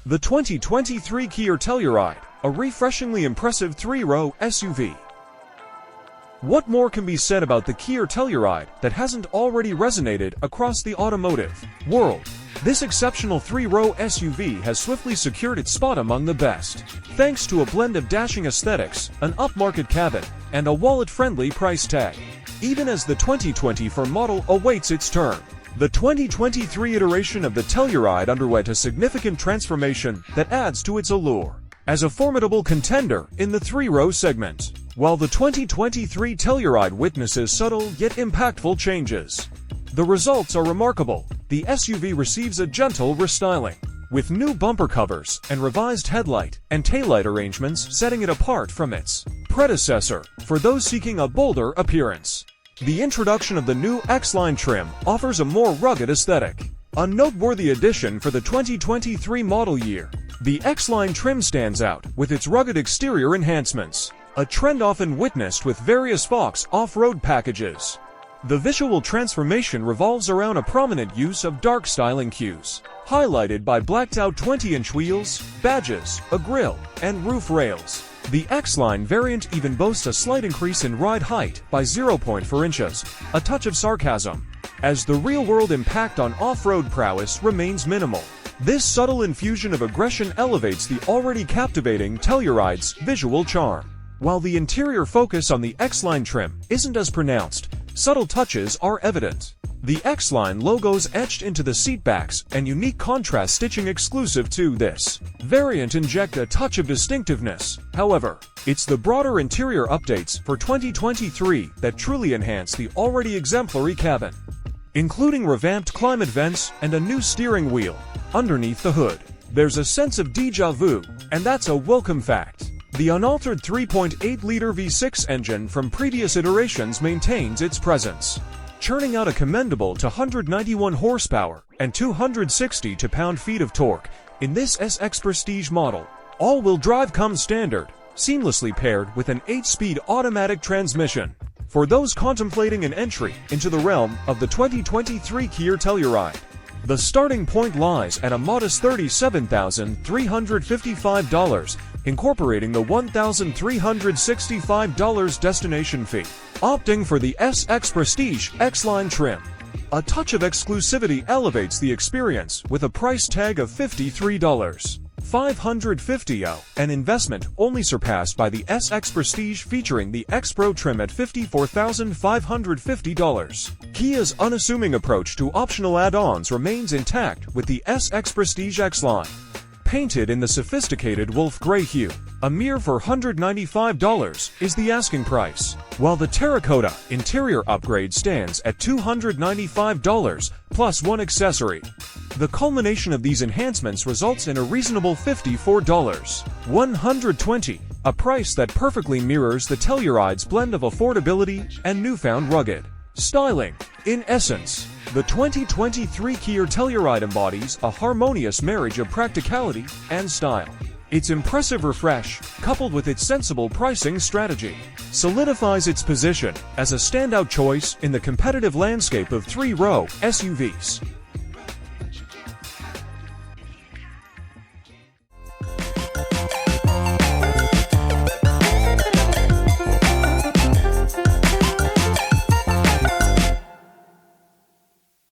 The 2023 Kia Telluride, a refreshingly impressive three-row SUV. What more can be said about the Kia Telluride that hasn't already resonated across the automotive world? This exceptional three-row SUV has swiftly secured its spot among the best, thanks to a blend of dashing aesthetics, an upmarket cabin, and a wallet-friendly price tag. Even as the 2024 model awaits its turn, the 2023 iteration of the Telluride underwent a significant transformation that adds to its allure as a formidable contender in the three-row segment. While the 2023 Telluride witnesses subtle yet impactful changes, the results are remarkable. The SUV receives a gentle restyling, with new bumper covers and revised headlight and taillight arrangements setting it apart from its predecessor for those seeking a bolder appearance. The introduction of the new X-Line trim offers a more rugged aesthetic, a noteworthy addition for the 2023 model year. The X-Line trim stands out with its rugged exterior enhancements, a trend often witnessed with various Fox off-road packages. The visual transformation revolves around a prominent use of dark styling cues, highlighted by blacked-out 20-inch wheels, badges, a grille, and roof rails. The X-Line variant even boasts a slight increase in ride height by 0.4 inches, a touch of sarcasm, as the real-world impact on off-road prowess remains minimal. This subtle infusion of aggression elevates the already captivating Telluride's visual charm. While the interior focus on the X-Line trim isn't as pronounced, subtle touches are evident. The X-Line logos etched into the seatbacks and unique contrast stitching exclusive to this variant inject a touch of distinctiveness. However, it's the broader interior updates for 2023 that truly enhance the already exemplary cabin, including revamped climate vents and a new steering wheel. Underneath the hood, there's a sense of déjà vu, and that's a welcome fact. The unaltered 3.8-liter V6 engine from previous iterations maintains its presence, churning out a commendable 291 horsepower and 260 pound-feet of torque in this SX Prestige model. All-wheel drive comes standard, seamlessly paired with an 8-speed automatic transmission. For those contemplating an entry into the realm of the 2023 Kia Telluride, the starting point lies at a modest $37,355, incorporating the $1,365 destination fee. Opting for the SX Prestige X-Line trim, a touch of exclusivity elevates the experience with a price tag of $53,550, an investment only surpassed by the SX Prestige featuring the X-Pro trim at $54,550. Kia's unassuming approach to optional add-ons remains intact with the SX Prestige X-Line, painted in the sophisticated wolf gray hue. A mere $495 is the asking price, while the terracotta interior upgrade stands at $295 plus one accessory. The culmination of these enhancements results in a reasonable $54,120, a price that perfectly mirrors the Telluride's blend of affordability and newfound rugged styling. In essence, the 2023 Kia Telluride embodies a harmonious marriage of practicality and style. Its impressive refresh, coupled with its sensible pricing strategy, solidifies its position as a standout choice in the competitive landscape of three-row SUVs.